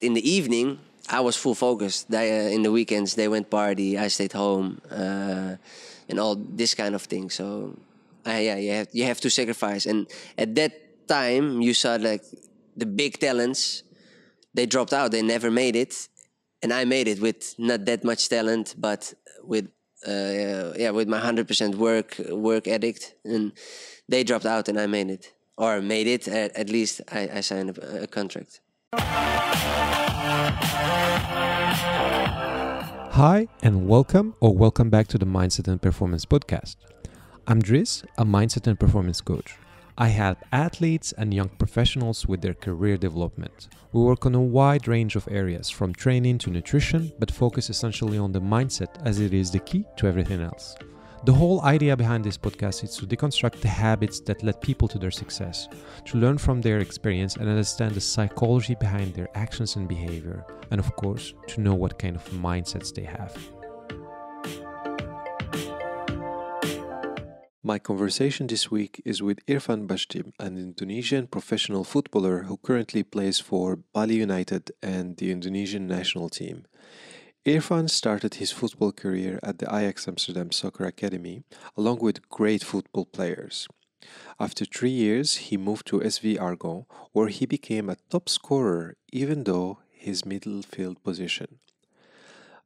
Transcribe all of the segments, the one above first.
in the evening, I was full focused. In the weekends, they went party. I stayed home, and all this kind of thing. So, you have to sacrifice. And at that time, you saw like the big talents. They dropped out. They never made it, and I made it with not that much talent, but with with my 100% work ethic. And they dropped out, and I made it, or made it. At least I signed a contract. Hi, and welcome back to the Mindset and Performance Podcast. I'm Driz, a mindset and performance coach. I help athletes and young professionals with their career development. We work on a wide range of areas, from training to nutrition, but focus essentially on the mindset as it is the key to everything else. The whole idea behind this podcast is to deconstruct the habits that led people to their success, to learn from their experience and understand the psychology behind their actions and behavior, and of course, to know what kind of mindsets they have. My conversation this week is with Irfan Bachdim, an Indonesian professional footballer who currently plays for Bali United and the Indonesian national team. Irfan started his football career at the Ajax Amsterdam soccer academy, along with great football players. After 3 years, he moved to SV Argon, where he became a top scorer, even though his midfield position.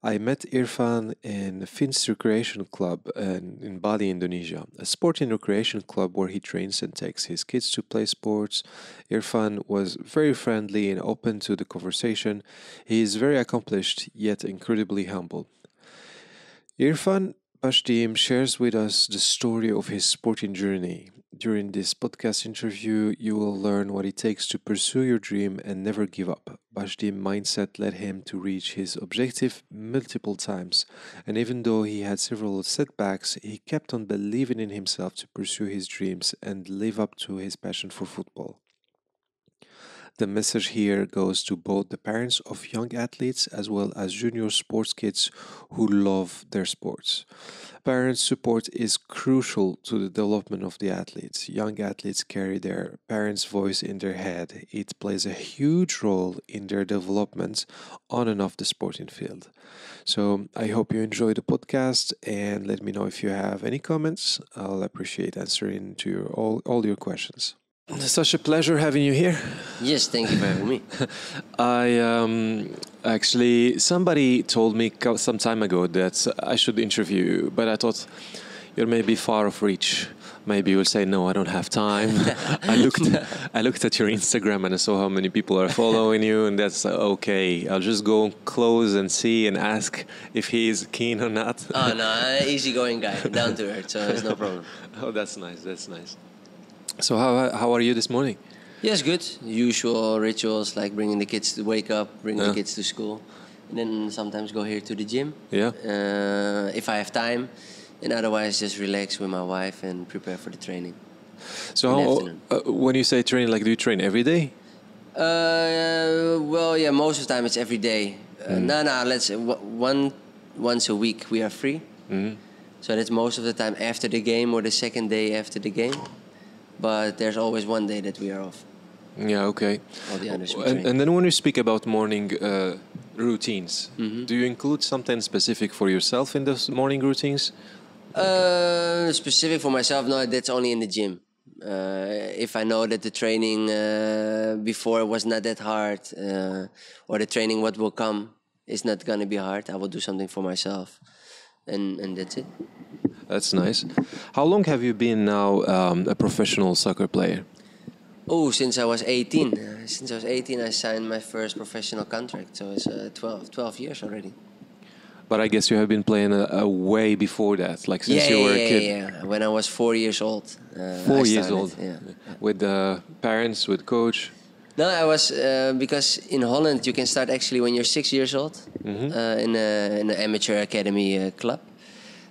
I met Irfan in Finns Recreation Club in Bali, Indonesia, a sport and recreation club where he trains and takes his kids to play sports. Irfan was very friendly and open to the conversation. He is very accomplished, yet incredibly humble. Irfan Bachdim shares with us the story of his sporting journey. During this podcast interview, you will learn what it takes to pursue your dream and never give up. Bachdim's mindset led him to reach his objective multiple times, and even though he had several setbacks, he kept on believing in himself to pursue his dreams and live up to his passion for football. The message here goes to both the parents of young athletes as well as junior sports kids who love their sports. Parents' support is crucial to the development of the athletes. Young athletes carry their parents' voice in their head. It plays a huge role in their development on and off the sporting field. So I hope you enjoy the podcast, and let me know if you have any comments. I'll appreciate answering to all your questions. It's such a pleasure having you here. Yes, thank you for having me. Actually, somebody told me some time ago that I should interview you, but I thought you're maybe far off reach. Maybe you'll say, no, I don't have time. I looked at your Instagram and I saw how many people are following you, and that's okay. I'll just go close and see and ask if he's keen or not. Oh, no, easygoing guy, down to earth, so it's no problem. Oh, that's nice, that's nice. So how are you this morning? Yes, good. Usual rituals like bringing the kids to wake up, bringing the kids to school, and then sometimes go here to the gym. Yeah. If I have time, and otherwise just relax with my wife and prepare for the training. So when you say train, like do you train every day? Well, yeah, most of the time it's every day. Let's say once a week we are free. Mm. So that's most of the time after the game or the second day after the game. But there's always one day that we are off. Yeah, okay. All the others we train. And then when you speak about morning routines, do you include something specific for yourself in those morning routines? Specific for myself, no, that's only in the gym. If I know that the training before was not that hard, or the training what will come is not going to be hard, I will do something for myself. And that's it. That's nice. How long have you been now a professional soccer player? Oh, since I was 18. Since I was 18, I signed my first professional contract. So it's 12 years already. But I guess you have been playing way before that, like since you were a kid. Yeah. When I was 4 years old. 4 years old? Yeah. With parents, with coach? No, I was, because in Holland you can start actually when you're 6 years old in an amateur academy club.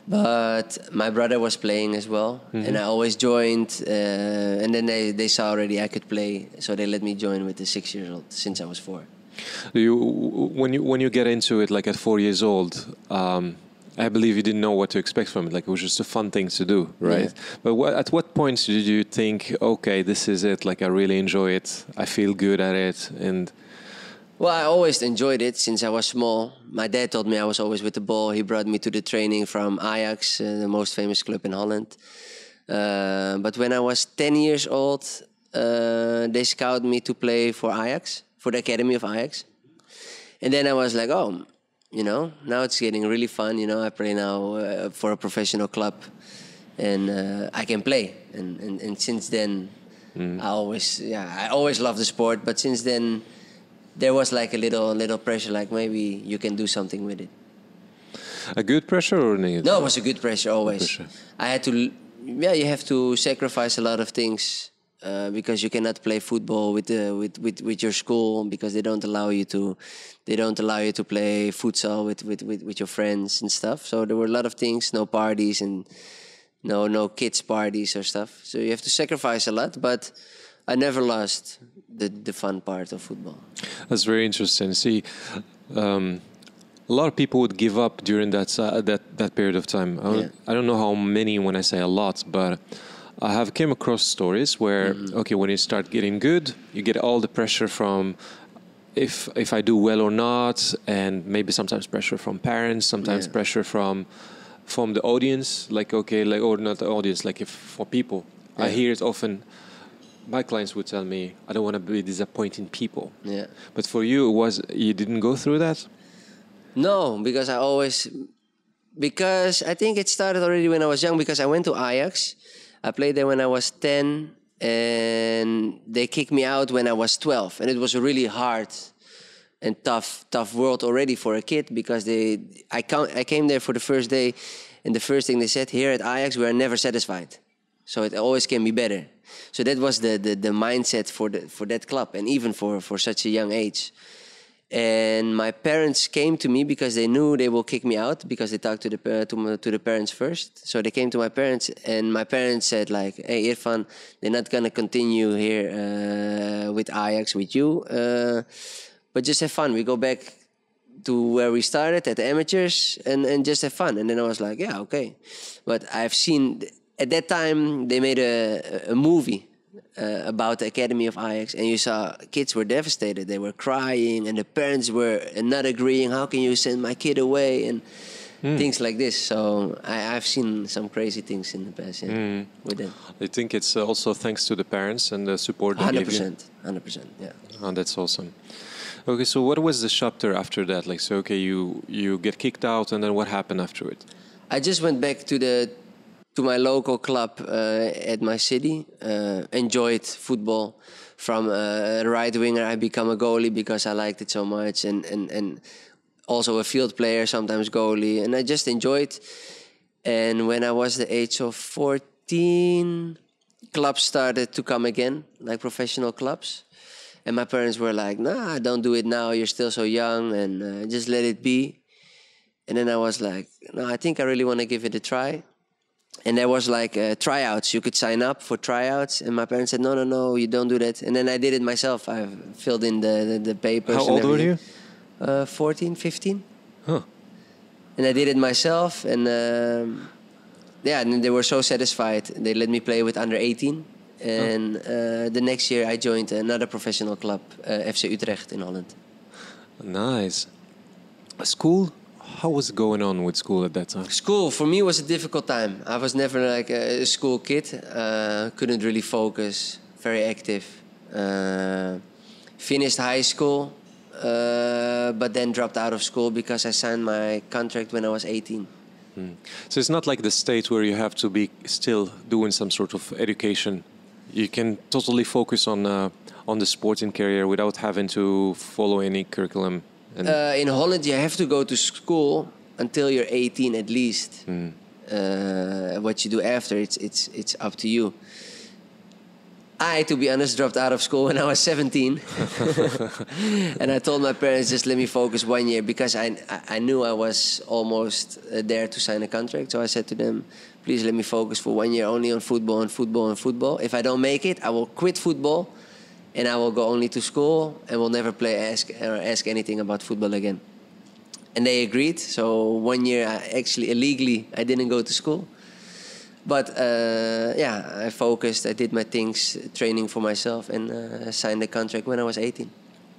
But my brother was playing as well, and I always joined. And then they saw already I could play, so they let me join with the 6 years old since I was 4. When you get into it, like at 4 years old, I believe you didn't know what to expect from it. Like it was just a fun thing to do, right? Yeah. But at what point did you think, okay, this is it? Like I really enjoy it. I feel good at it. And Well, I always enjoyed it since I was small. My dad told me I was always with the ball. He brought me to the training from Ajax, the most famous club in Holland. But when I was 10 years old, they scouted me to play for Ajax, for the academy of Ajax. And then I was like, oh, now it's getting really fun. I play now for a professional club, and I can play. And since then, I always loved the sport. But since then, there was like a little pressure, like maybe you can do something with it. A good pressure or negative? No, it was a good pressure always. Pressure. I had to, you have to sacrifice a lot of things because you cannot play football with your school because they don't allow you to play futsal with your friends and stuff. So there were a lot of things, no parties and no kids parties or stuff. So you have to sacrifice a lot, but I never lost the fun part of football. That's very interesting. See, a lot of people would give up during that period of time. I don't know how many when I say a lot, but I have came across stories where, when you start getting good, you get all the pressure from if I do well or not, and maybe sometimes pressure from parents, sometimes pressure from the audience, or not the audience, like if for people. I hear it often. My clients would tell me, I don't want to be disappointing people. Yeah. But for you, you didn't go through that? No, because I think it started already when I was young, because I went to Ajax. I played there when I was 10, and they kicked me out when I was 12. And it was a really hard and tough world already for a kid, because I came there for the first day, and the first thing they said, here at Ajax, we are never satisfied. So it always can be better. So that was the mindset for that club, and even for such a young age. And my parents came to me because they knew they will kick me out, because they talked to the parents first. So they came to my parents, and my parents said like, "Hey, Irfan, they're not gonna continue here with Ajax with you, but just have fun. We go back to where we started at the amateurs and just have fun." And then I was like, "Yeah, okay." But I've seen. At that time, they made a movie about the academy of Ajax, and you saw kids were devastated. They were crying, and the parents were not agreeing. How can you send my kid away? And things like this. So I've seen some crazy things in the past with them. I think it's also thanks to the parents and the support they gave you. 100%, yeah. Oh, that's awesome. Okay, so what was the chapter after that? Like, so okay, you get kicked out, and then what happened after it? I just went back to my local club at my city, enjoyed football. From a right winger, I become a goalie because I liked it so much, and also a field player, sometimes goalie, and I just enjoyed. And when I was the age of 14, clubs started to come again, like professional clubs. And my parents were like, "Nah, don't do it now. You're still so young, and just let it be." And then I was like, "No, I think I really want to give it a try." And there was like tryouts. You could sign up for tryouts. And my parents said, no, you don't do that. And then I did it myself. I filled in the papers. How old were you? 14, 15. Huh. And I did it myself. And and they were so satisfied. They let me play with under 18. And the next year I joined another professional club, FC Utrecht in Holland. Nice. School? How was it going on with school at that time? School, for me, was a difficult time. I was never like a school kid. Couldn't really focus, very active. Finished high school, but then dropped out of school because I signed my contract when I was 18. So it's not like the States where you have to be still doing some sort of education. You can totally focus on the sporting career without having to follow any curriculum. In Holland, you have to go to school until you're 18 at least. What you do after, it's up to you. I, to be honest, dropped out of school when I was 17. And I told my parents, just let me focus 1 year, because I knew I was almost there to sign a contract. So I said to them, please let me focus for 1 year only on football and football and football. If I don't make it, I will quit football. And I will go only to school and will never ask anything about football again. And they agreed. So 1 year, actually illegally, I didn't go to school. But I focused. I did my things, training for myself, and signed the contract when I was 18.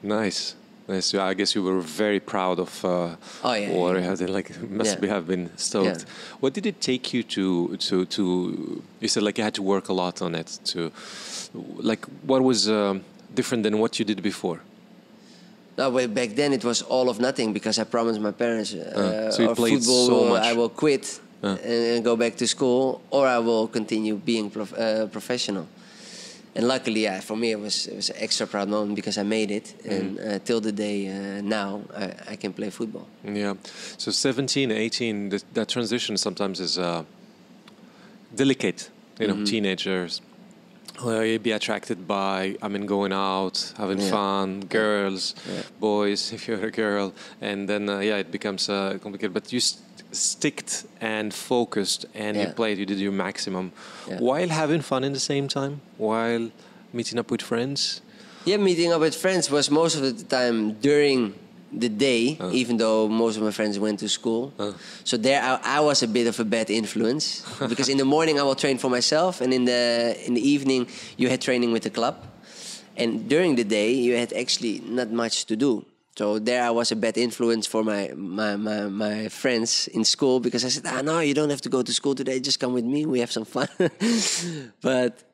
Nice. So I guess you were very proud of Oh yeah, what yeah. you had. Like, must Yeah. have been stoked. Yeah. What did it take you to? You said like you had to work a lot on it. Like, what was different than what you did before? No, but back then it was all of nothing because I promised my parents, so you or played football, so much. I will quit and go back to school, or I will continue being professional. And luckily, yeah, for me it was an extra proud moment because I made it, and till the day now I can play football. Yeah. So 17, 18, that transition sometimes is delicate. You know, teenagers. You'd be attracted by, going out, having fun, girls, boys, if you're a girl. And then, it becomes complicated. But you sticked and focused and you played, you did your maximum. While having fun in the same time, while meeting up with friends. Yeah, meeting up with friends was most of the time during the day, even though most of my friends went to school. So there I was a bit of a bad influence because in the morning I will train for myself, and in the evening you had training with the club, and during the day you had actually not much to do. So there I was a bad influence for my friends in school because I said, no, you don't have to go to school today, just come with me, we have some fun. But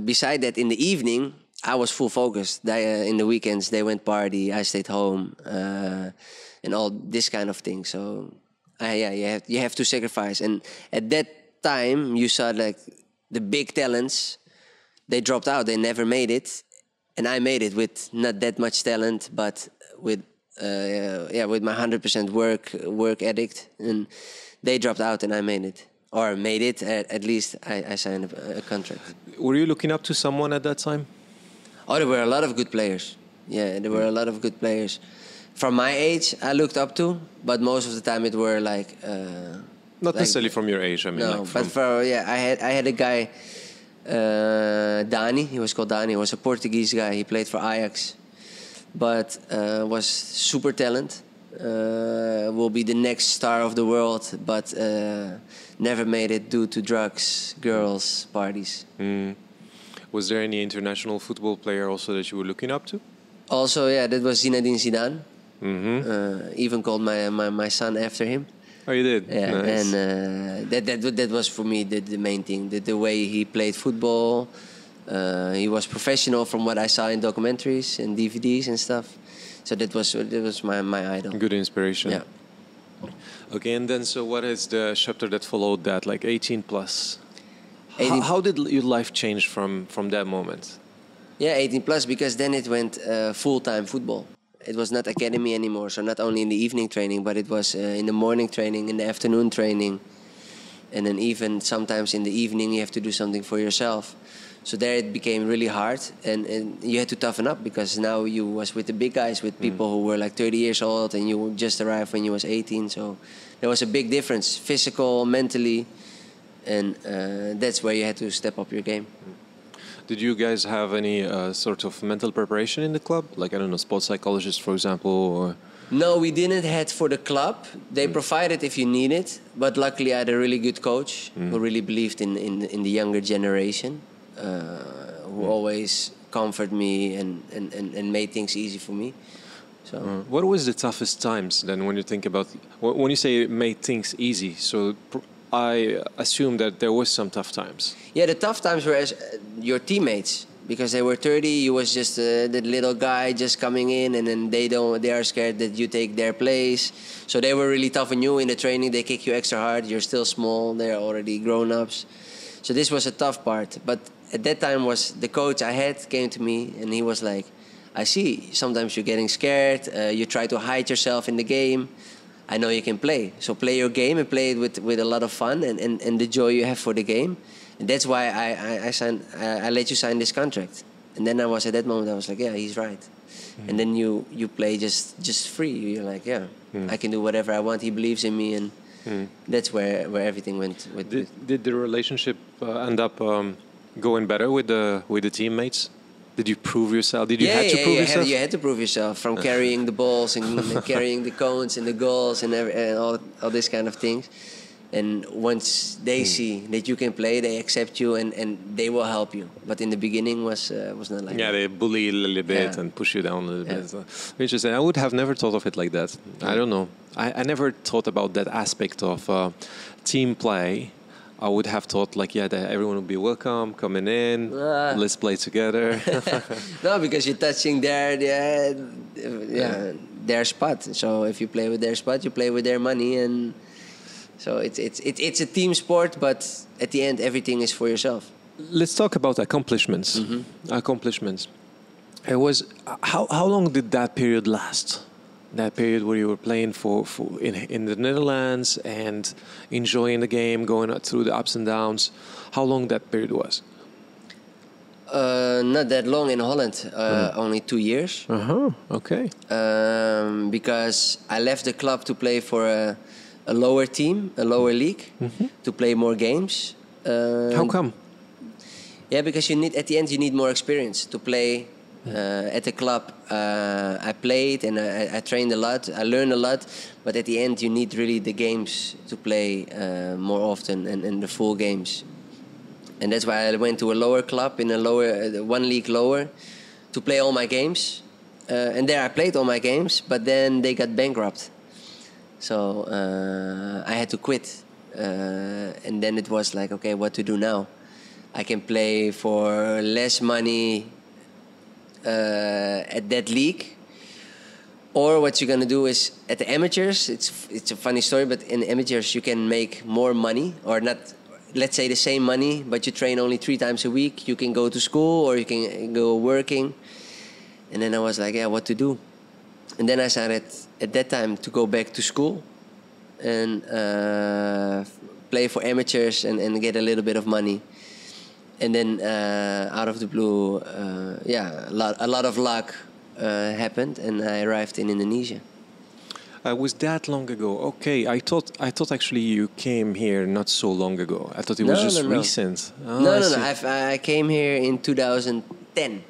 beside that, in the evening I was full focused. In the weekends, they went party. I stayed home, and all this kind of thing. So, you have to sacrifice. And at that time, you saw like the big talents. They dropped out. They never made it, and I made it with not that much talent, but with with my 100% work ethic. And they dropped out, and I made it. Or made it. At least I signed a contract. Were you looking up to someone at that time? Oh, there were a lot of good players. Yeah, there were a lot of good players. From my age, I looked up to, but most of the time it were like... Not necessarily from your age, No, but I had a guy, Dani, he was called Dani, he was a Portuguese guy, he played for Ajax, but was super talent, will be the next star of the world, but never made it due to drugs, girls, parties. Was there any international football player also that you were looking up to? Also, yeah, that was Zinedine Zidane. Even called my son after him. Oh, you did? Yeah, nice. And that was for me the main thing. The way he played football. He was professional from what I saw in documentaries and DVDs and stuff. So that was my idol. Good inspiration. Yeah. Okay, and then so what is the chapter that followed that, like 18 plus? 18 How did your life change from that moment? Yeah, 18 plus, because then it went full-time football. It was not academy anymore, so not only in the evening training, but it was in the morning training, in the afternoon training. And then even sometimes in the evening you have to do something for yourself. So there it became really hard, and you had to toughen up because now you was with the big guys, with people who were like 30 years old, and you just arrived when you was 18. So there was a big difference, physical, mentally. And that's where you had to step up your game. Did you guys have any sort of mental preparation in the club? Like, I don't know, sports psychologists, for example? Or... No, we didn't have for the club. They provided if you need it. But luckily I had a really good coach who really believed in the younger generation, who always comforted me and made things easy for me. So. What was the toughest times then when you think about... When you say made things easy, so... I assume that there was some tough times. Yeah, the tough times were as your teammates, because they were 30. You was just the little guy just coming in, and then they are scared that you take their place. So they were really tough on you in the training. They kick you extra hard. You're still small. They're already grown-ups. So this was a tough part. But at that time was the coach I had came to me, and he was like, I see sometimes you're getting scared. You try to hide yourself in the game. I know you can play. So play your game and play it with a lot of fun and the joy you have for the game. And that's why I let you sign this contract. And then at that moment I was like, yeah, he's right. And then you play just free. You're like, yeah, I can do whatever I want. He believes in me, and that's where everything went. Did the relationship end up going better with the teammates? Did you prove yourself? Did you have to prove yourself? You had to prove yourself, from carrying the balls and carrying the cones and the goals and all this kind of things. And once they see that you can play, they accept you and they will help you. But in the beginning was not like Yeah, that. they bully you a little bit and push you down a little bit. Interesting. I would have never thought of it like that. I don't know. I never thought about that aspect of team play. I would have thought like, that everyone would be welcome, coming in, let's play together. No, because you're touching their spot. So if you play with their spot, you play with their money, and so it's a team sport. But at the end, everything is for yourself. Let's talk about accomplishments. Accomplishments. It was how long did that period last? That period where you were playing in the Netherlands and enjoying the game, going through the ups and downs. How long that period was? Not that long in Holland. Only 2 years. Okay. Because I left the club to play for a lower team, a lower league, to play more games. How come? Yeah, because at the end you need more experience to play. At the club, I played and I trained a lot. I learned a lot, but at the end, you need really the games to play more often and the full games. And that's why I went to a lower club in a lower, one league lower, to play all my games. And there I played all my games, but then they got bankrupt. So I had to quit. And then it was like, okay, what to do now? I can play for less money at that league, or what you're gonna do is at the amateurs. It's a funny story, but in the amateurs you can make more money, or not. Let's say the same money, but you train only 3 times a week. You can go to school or you can go working. And then I was like, what to do? And then I decided at that time to go back to school and play for amateurs and get a little bit of money. And then out of the blue, a lot of luck happened, and I arrived in Indonesia. Was that long ago? Okay, I thought actually you came here not so long ago. I thought it was just recent. Oh, no. I came here in 2010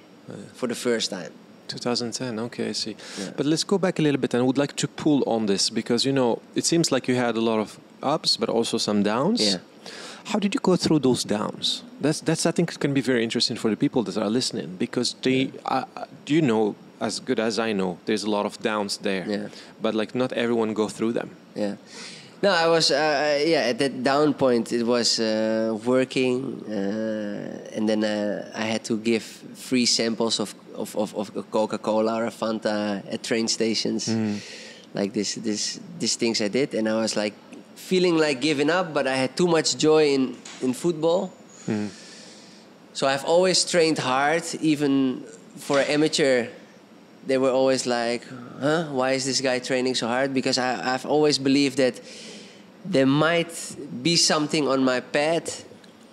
for the first time. 2010. Okay, I see. Yeah. But let's go back a little bit, and I would like to pull on this because it seems like you had a lot of ups, but also some downs. Yeah. How did you go through those downs? That's I think can be very interesting for the people that are listening, because they as good as I know, there's a lot of downs there. Yeah. But like not everyone go through them. Yeah. No, I was at that down point. It was working, and then I had to give free samples of Coca-Cola or Fanta at train stations, like these things I did, and I was like feeling like giving up, but I had too much joy in football. So I've always trained hard, even for an amateur. They were always like, why is this guy training so hard? Because I've always believed that there might be something on my path,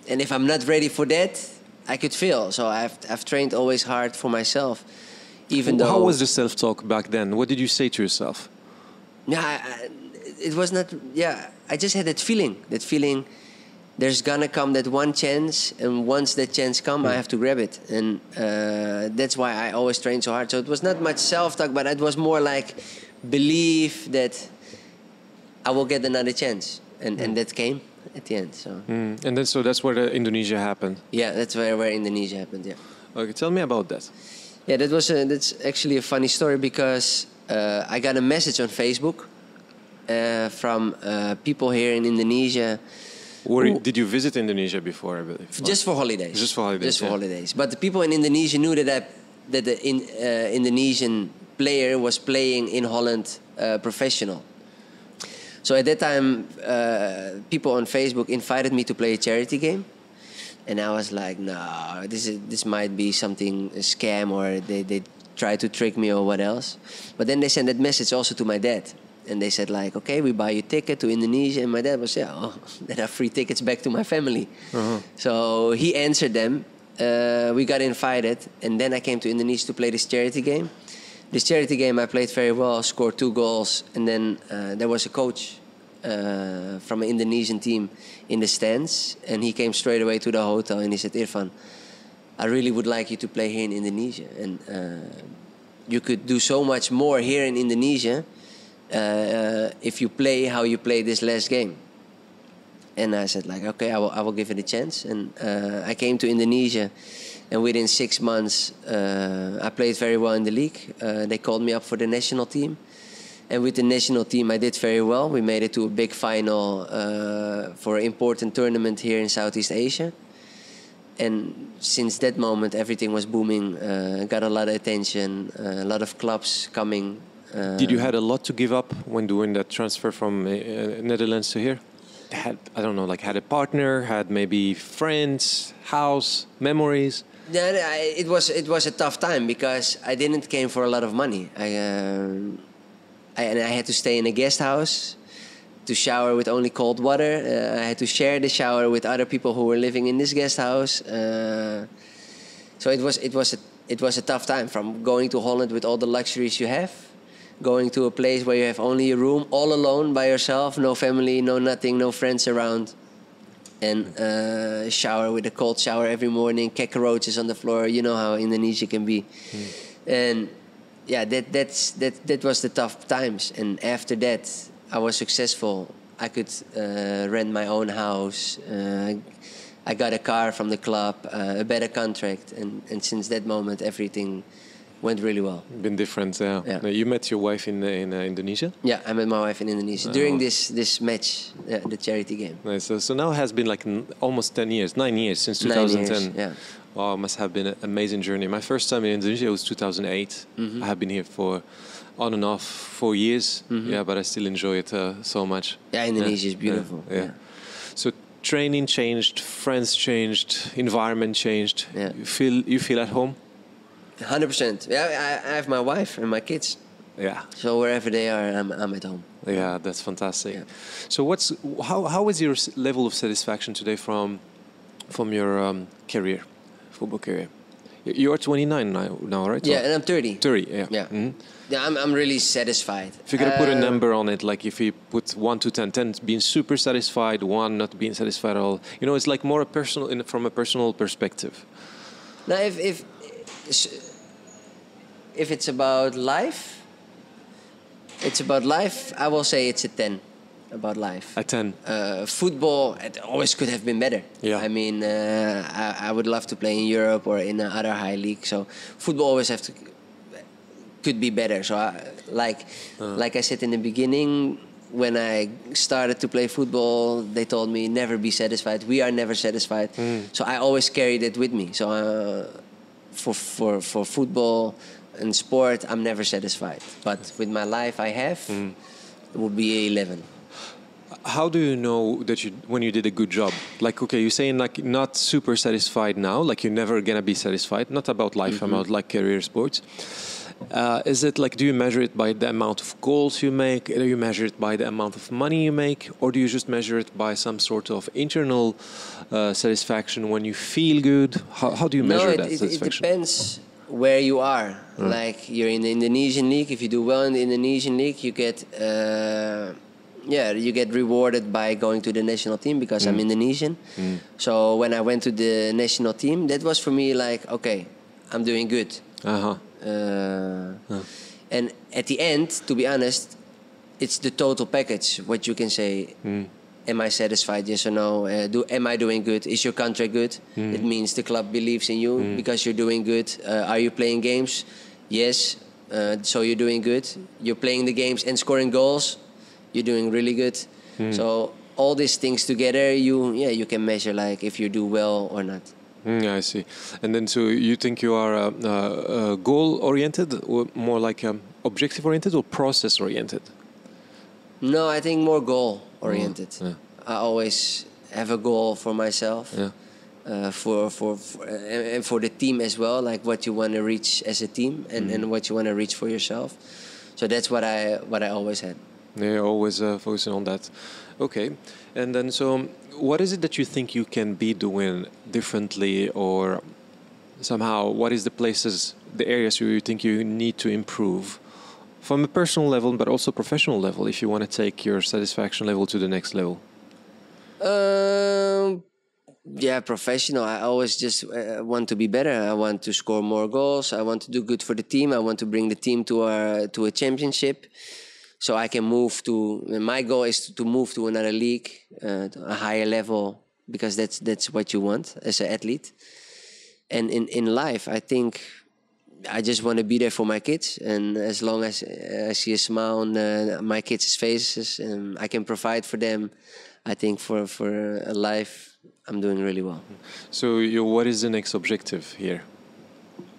and if I'm not ready for that, I could fail. So I've trained always hard for myself, even though... How was the self-talk back then? What did you say to yourself? Yeah, it was not... Yeah, I just had that feeling. There's gonna come that one chance, and once that chance comes, I have to grab it. And that's why I always train so hard. So it was not much self-talk, but it was more like belief that I will get another chance. And that came at the end. So. And then so that's where Indonesia happened? Yeah, that's where Indonesia happened, yeah. Okay, tell me about that. Yeah, that's actually a funny story, because I got a message on Facebook from people here in Indonesia. Did you visit Indonesia before, I believe? Just for holidays. Just for holidays. But the people in Indonesia knew that the Indonesian player was playing in Holland professional. So at that time, people on Facebook invited me to play a charity game. And I was like, no, this might be something, a scam, or they try to trick me or what else. But then they sent that message also to my dad. And they said like, okay, we buy you a ticket to Indonesia. And my dad was, then I have free tickets back to my family. So he answered them. We got invited. And then I came to Indonesia to play this charity game. This charity game I played very well, scored 2 goals. And then there was a coach from an Indonesian team in the stands. And he came straight away to the hotel and he said, Irfan, I really would like you to play here in Indonesia. And you could do so much more here in Indonesia if you play how you play this last game. And I said like, okay, I will give it a chance. And I came to Indonesia, and within 6 months, I played very well in the league. They called me up for the national team. And with the national team, I did very well. We made it to a big final for an important tournament here in Southeast Asia. And since that moment, everything was booming. Got a lot of attention, a lot of clubs coming. Did you had a lot to give up when doing that transfer from Netherlands to here? Had a partner, had maybe friends, house, memories? Yeah, it was a tough time because I didn't came for a lot of money. And I had to stay in a guest house, to shower with only cold water. I had to share the shower with other people who were living in this guest house. So it was a tough time, from going to Holland with all the luxuries you have, going to a place where you have only a room, all alone by yourself, no family, no nothing, no friends around, and shower with a cold shower every morning, cockroaches on the floor. You know how Indonesia can be. And yeah, that was the tough times. And after that, I was successful. I could rent my own house. I got a car from the club, a better contract, and since that moment, everything went really well. Been different, yeah. Now, you met your wife in Indonesia? Yeah, I met my wife in Indonesia during this match, the charity game. Nice. So now it has been like almost 9 years since 2010. 9 years, yeah. Wow, it must have been an amazing journey. My first time in Indonesia was 2008. I have been here for on and off 4 years. Yeah, but I still enjoy it so much. Yeah, Indonesia is beautiful. Yeah. So training changed, friends changed, environment changed. Yeah. You feel at home? 100%. Yeah, I have my wife and my kids. Yeah. So wherever they are, I'm at home. Yeah, that's fantastic. Yeah. So how is your level of satisfaction today from your career, football career? You are 29 now, right? Yeah, and I'm 30. 30, yeah. Yeah. Yeah, I'm really satisfied. If you could put a number on it, like if you put 1 to 10, 10 being super satisfied, 1 not being satisfied at all, it's like more from a personal perspective. Now, if it's about life, I will say it's a 10 about life. A 10. Football, it always could have been better. Yeah. I mean, I would love to play in Europe or in other high league. So football always could be better. So like I said in the beginning, when I started to play football, they told me never be satisfied. We are never satisfied. So I always carried it with me. So for football and sport, I'm never satisfied. But with my life I have, it would be 11. How do you know that when you did a good job? Like, okay, you're saying like not super satisfied now, like you're never gonna be satisfied. Not about life, about like career sports. Is it like, do you measure it by the amount of goals you make? Do you measure it by the amount of money you make? Or do you just measure it by some sort of internal satisfaction when you feel good? How do you measure that satisfaction? It depends where you are. Like you're in the Indonesian league. If you do well in the Indonesian league, you get you get rewarded by going to the national team because I'm Indonesian. So when I went to the national team, that was for me like, okay, I'm doing good. And at the end, to be honest, it's the total package. What you can say, am I satisfied? Yes or no? Am I doing good? Is your contract good? It means the club believes in you because you're doing good. Are you playing games? Yes. So you're doing good. You're playing the games and scoring goals. You're doing really good. So all these things together, you can measure like if you do well or not. I see. And then, so you think you are goal-oriented, or more like objective-oriented, or process-oriented? No, I think more goal-oriented. I always have a goal for myself, for the team as well, like what you want to reach as a team and what you want to reach for yourself. So that's what I always had. Yeah, always focusing on that. Okay, and then so what is it that you think you can be doing differently, or somehow what is the areas where you think you need to improve from a personal level but also professional level if you want to take your satisfaction level to the next level? Professional. I always just want to be better. I want to score more goals. I want to do good for the team. I want to bring the team to a championship. so I can move to. My goal is to move to another league, to a higher level, because that's what you want as an athlete. And in life, I think I just want to be there for my kids, and as long as I see a smile on my kids' faces and I can provide for them, I think for a life, I'm doing really well. So, what is the next objective here?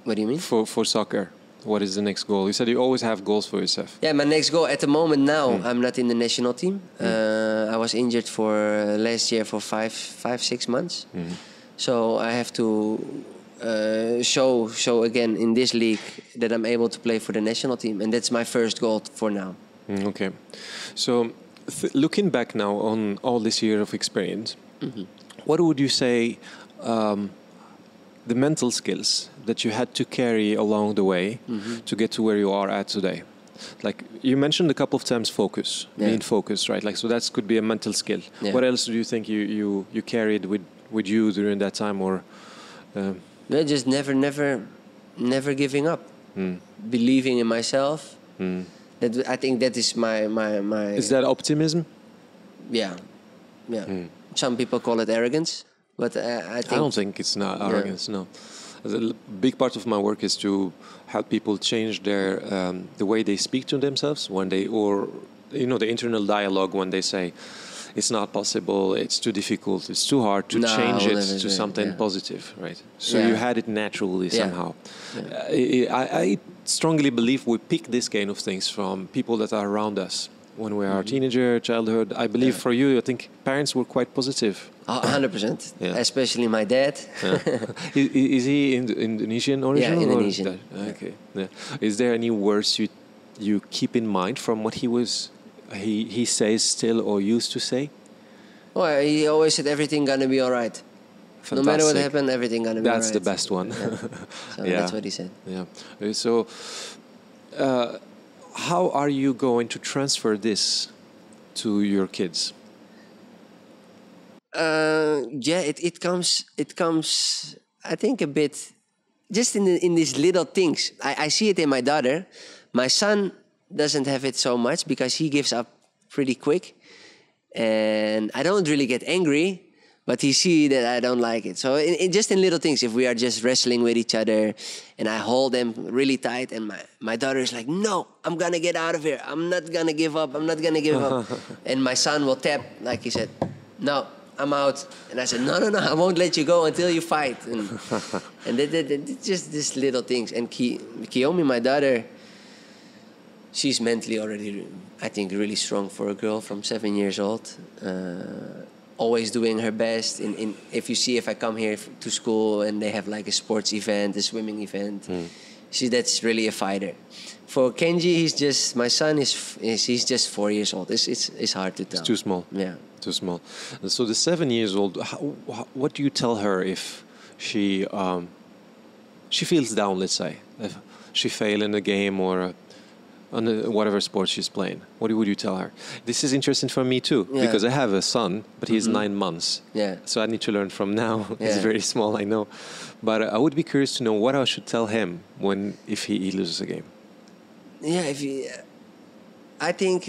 What do you mean? For soccer, what is the next goal? You said you always have goals for yourself. Yeah, my next goal at the moment now, I'm not in the national team. I was injured for last year for 5-6 months. So I have to show again in this league that I'm able to play for the national team, and that's my first goal for now. Okay, so looking back now on all this year of experience, what would you say the mental skills that you had to carry along the way to get to where you are at today? Like you mentioned a couple of times, focus, being focused, right? Like, so that could be a mental skill. Yeah. What else do you think you carried with you during that time, or? Yeah, just never giving up. Believing in myself. I think that is my. Is that optimism? Yeah. Some people call it arrogance, but I don't think it's not arrogance. No, a big part of my work is to help people change their the way they speak to themselves when they, or the internal dialogue when they say, it's not possible, it's too difficult, it's too hard, to change it to something positive, right? So you had it naturally somehow. I strongly believe we pick this kind of things from people that are around us when we are teenager, childhood. I believe for you, I think parents were quite positive. 100%, especially my dad. Is he Indonesian origin? Yeah, Indonesian. Okay. Yeah. Is there any words you keep in mind from what he says still or used to say? Well, he always said everything gonna be all right. Fantastic. No matter what happened, everything gonna be all right. That's the best one. So that's what he said. Yeah. So, how are you going to transfer this to your kids? It comes. I think a bit, just in these little things. I see it in my daughter. My son doesn't have it so much because he gives up pretty quick, and I don't really get angry, but he see that I don't like it. So just in little things, if we are just wrestling with each other and I hold them really tight, and my daughter is like, no, I'm gonna get out of here, I'm not gonna give up, and my son will tap, like he said, no, I'm out. And I said, no, I won't let you go until you fight. And just these little things. And Kiyomi, my daughter, she's mentally already, I think, really strong for a girl from 7 years old. Always doing her best. If I come here to school and they have like a sports event, a swimming event, that's really a fighter. For Kenji, my son he's just 4 years old. It's hard to tell. It's too small. Yeah. Too small. So the 7 years old, what do you tell her if she feels down, let's say, if she fail in a game or on whatever sport she's playing? What would you tell her? This is interesting for me too, because I have a son, but he's 9 months. Yeah. So I need to learn from now. He's very small, I know. But I would be curious to know what I should tell him if he loses a game. Yeah, I think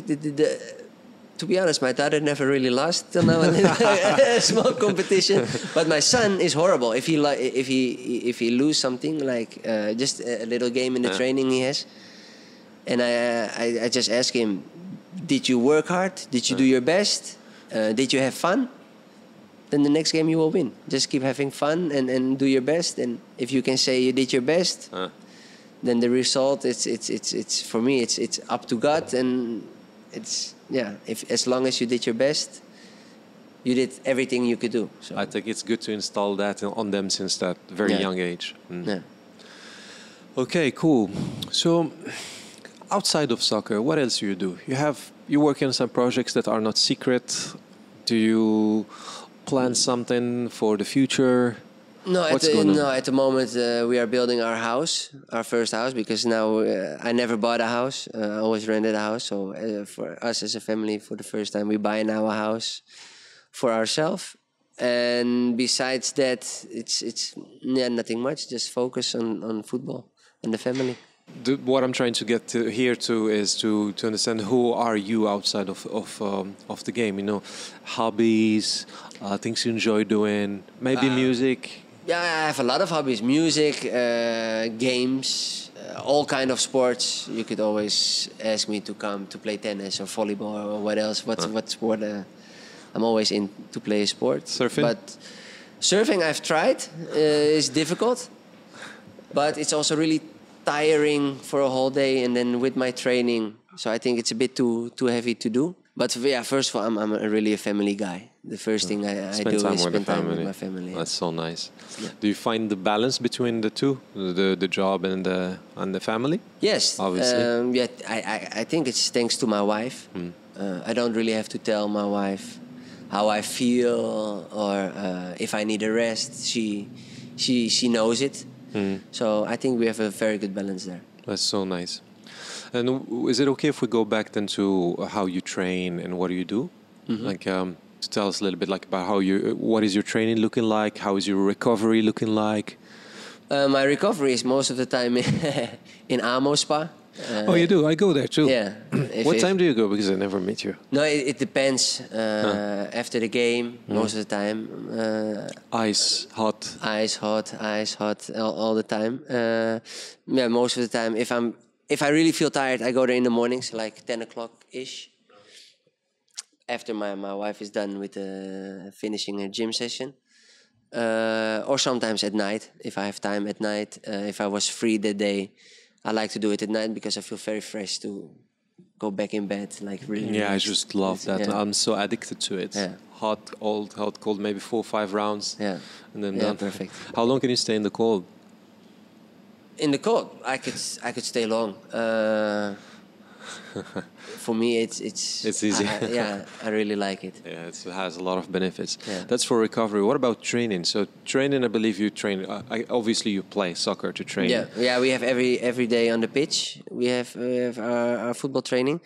to be honest, my daughter never really lost till now in a small competition. But my son is horrible. If he lose something, like just a little game in the training he has, and I just ask him, did you work hard? Did you do your best? Did you have fun? Then the next game you will win. Just keep having fun and do your best. And if you can say you did your best, then the result it's for me it's up to God, and as long as you did your best, you did everything you could do. So I think it's good to install that on them since that very young age. Yeah. Okay, cool. So outside of soccer, what else do you do? You work on some projects that are not secret. Do you plan something for the future? No, at the moment we are building our first house, because now I never bought a house. I always rented a house. So for us as a family, for the first time, we buy now a house for ourselves. And besides that, it's nothing much. Just focus on football and the family. What I'm trying to get to here to is to understand who are you outside of the game. You know, hobbies, things you enjoy doing, maybe music. Yeah, I have a lot of hobbies: music, games, all kind of sports. You could always ask me to come to play tennis or volleyball or what else. What sport? I'm always in to play a sport. Surfing? But surfing I've tried. It's difficult, but it's also really tiring for a whole day, and then with my training, so I think it's a bit too heavy to do. But yeah, first of all, I'm really a family guy. The first thing I do is spend time with my family. That's so nice. Yeah. Do you find the balance between the two, the job and the family? Yes, obviously. Yeah, I think it's thanks to my wife. I don't really have to tell my wife how I feel or if I need a rest. She knows it. So I think we have a very good balance there. That's so nice. And is it okay if we go back then to how you train and what do you do? Like to tell us a little bit like about what is your training looking like? How is your recovery looking like? My recovery is most of the time in Amo Spa. Oh, you do? I go there too. Yeah. What time do you go? Because I never meet you. No, it depends. After the game, most of the time. Ice, hot. Ice, hot, all the time. Yeah, most of the time. If I really feel tired, I go there in the mornings, like 10 o'clock-ish. After my wife is done with finishing her gym session. Or sometimes at night, if I have time at night. If I was free that day, I like to do it at night because I feel very fresh to go back in bed. Like really. Yeah, I just love that. Yeah. I'm so addicted to it. Yeah. Hot, cold, maybe 4 or 5 rounds. Yeah. And then done. Perfect. How long can you stay in the cold? In the cold, I could stay long. For me, it's easy. I really like it. Yeah, it has a lot of benefits. Yeah. That's for recovery. What about training? So training, I believe you train. Obviously, you play soccer to train. Yeah. We have every day on the pitch. We have our football training.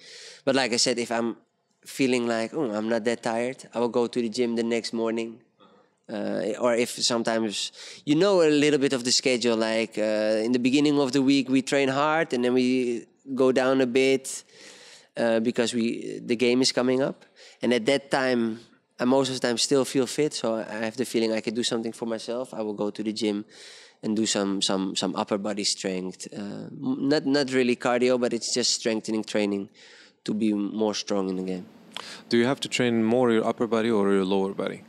But like I said, if I'm feeling like I'm not that tired, I will go to the gym the next morning. Or if sometimes a little bit of the schedule, like in the beginning of the week we train hard and then we go down a bit because the game is coming up, and at that time I most of the time still feel fit, so I have the feeling I can do something for myself. I will go to the gym and do some upper body strength, not really cardio, but it's just strengthening training to be more strong in the game. Do you have to train more your upper body or your lower body?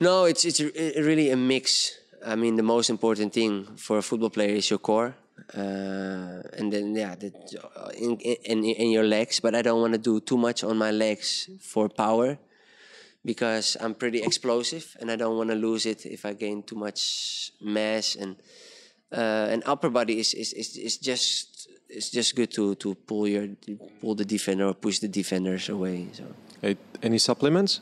No, it's really a mix. I mean, the most important thing for a football player is your core, and then in your legs. But I don't want to do too much on my legs for power, because I'm pretty explosive, and I don't want to lose it if I gain too much mass. And upper body is just good to pull the defender or push the defenders away. So. Any supplements?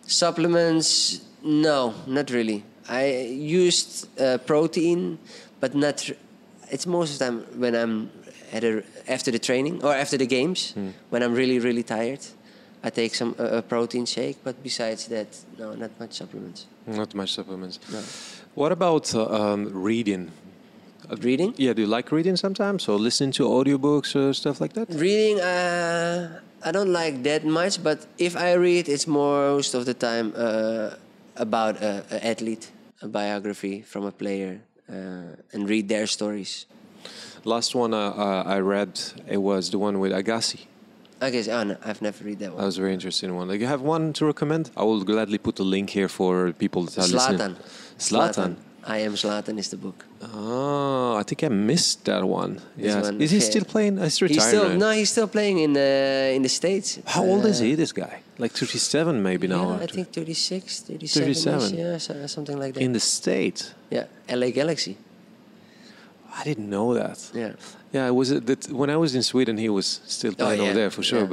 Supplements. No, not really. I used protein, but not. It's most of the time when I'm after the training or after the games, when I'm really, really tired. I take a protein shake, but besides that, no, not much supplements. Not much supplements. No. What about reading? Reading? Yeah, do you like reading sometimes, or listening to audiobooks or stuff like that? Reading, I don't like that much, but if I read, it's most of the time about an athlete, a biography from a player, and read their stories. Last one I read, it was the one with Agassi. I guess no, I've never read that one. That was a very interesting one. Like, you have one to recommend? I will gladly put a link here for people that are listening. Zlatan. I Am Zlatan is the book. Oh, I think I missed that one. Yes. Is he still playing? He's retired. He's still playing in the States. How old is he, this guy? Like 37 maybe now? Yeah, I think 36, 37. Yeah, something like that. In the States? Yeah, LA Galaxy. I didn't know that. Yeah. Yeah, that when I was in Sweden, he was still playing over there for sure.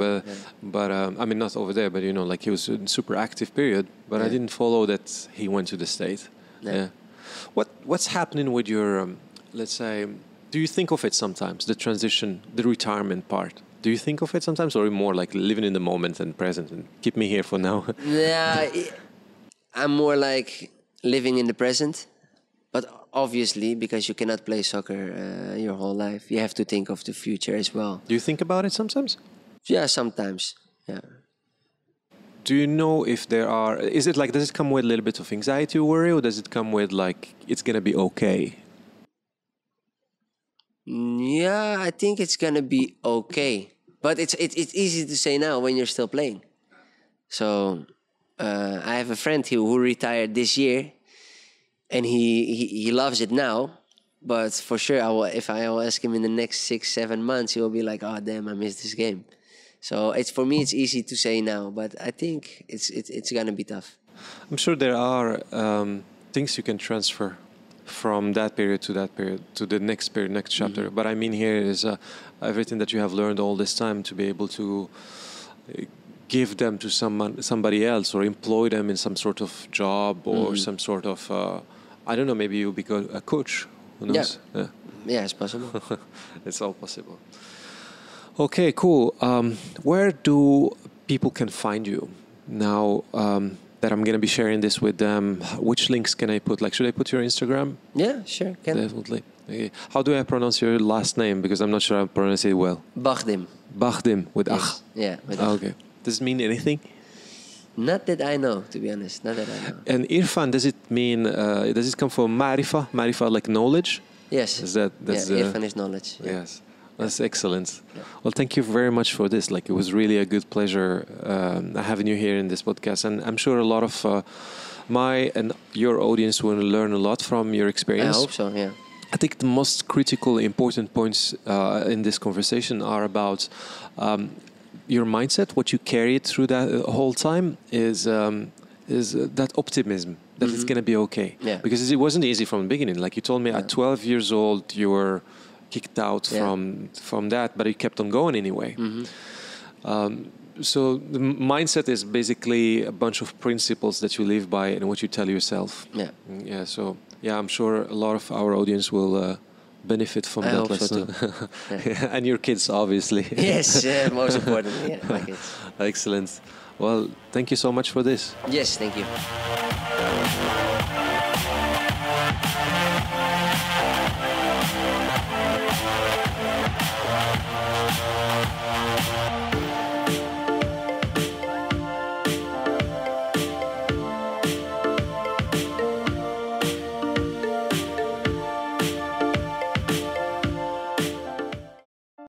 But I mean, not over there, but like he was in super active period. But I didn't follow that he went to the States. Yeah. What's happening with your, let's say, do you think of it sometimes, the transition, the retirement part? Do you think of it sometimes, or more like living in the moment and present and keep me here for now? Yeah, I'm more like living in the present. But obviously, because you cannot play soccer your whole life, you have to think of the future as well. Do you think about it sometimes? Yeah, sometimes. Yeah. Do you know if there are... Is it like, does it come with a little bit of anxiety or worry, or does it come with like, it's going to be okay? Yeah, I think it's gonna be okay. But it's easy to say now when you're still playing. So I have a friend who retired this year, and he loves it now. But for sure, if I will ask him in the next 6-7 months, he will be like, "Oh damn, I missed this game." So for me, it's easy to say now, but I think it's gonna be tough. I'm sure there are things you can transfer from that period to the next period, next chapter. Mm-hmm. But I mean here is everything that you have learned all this time to be able to give them to somebody else, or employ them in some sort of job, or some sort of I don't know, maybe you'll become a coach. Who knows? Yeah, it's possible. It's all possible. Okay, cool. Where do people can find you now? That I'm going to be sharing this with them. Which links can I put? Like, should I put your Instagram? Yeah, sure. Can. Definitely. Okay. How do I pronounce your last name? Because I'm not sure I pronounce it well. Bachdim. Bachdim with Yes. ach. Yeah, with Ah, okay. Does it mean anything? Not that I know, to be honest. Not that I know. And Irfan, does it mean? Does it come from marifa? Marifa, like knowledge? Yes. Is that's Irfan is knowledge. Yeah. Yes. That's excellent. Yeah. Well, thank you very much for this. Like, it was really a good pleasure having you here in this podcast, and I'm sure a lot of my and your audience will learn a lot from your experience. I hope so. Yeah. I think the most critical, important points in this conversation are about your mindset. What you carried through that whole time is that optimism that it's going to be okay. Yeah. Because it wasn't easy from the beginning. Like you told me, at 12 years old, you were kicked out from that, but you kept on going anyway. So the mindset is basically a bunch of principles that you live by and what you tell yourself. Yeah. So I'm sure a lot of our audience will benefit from that lesson. So too. Yeah. And your kids, obviously. Yes, most importantly, my kids. Excellent. Well, thank you so much for this. Yes, thank you.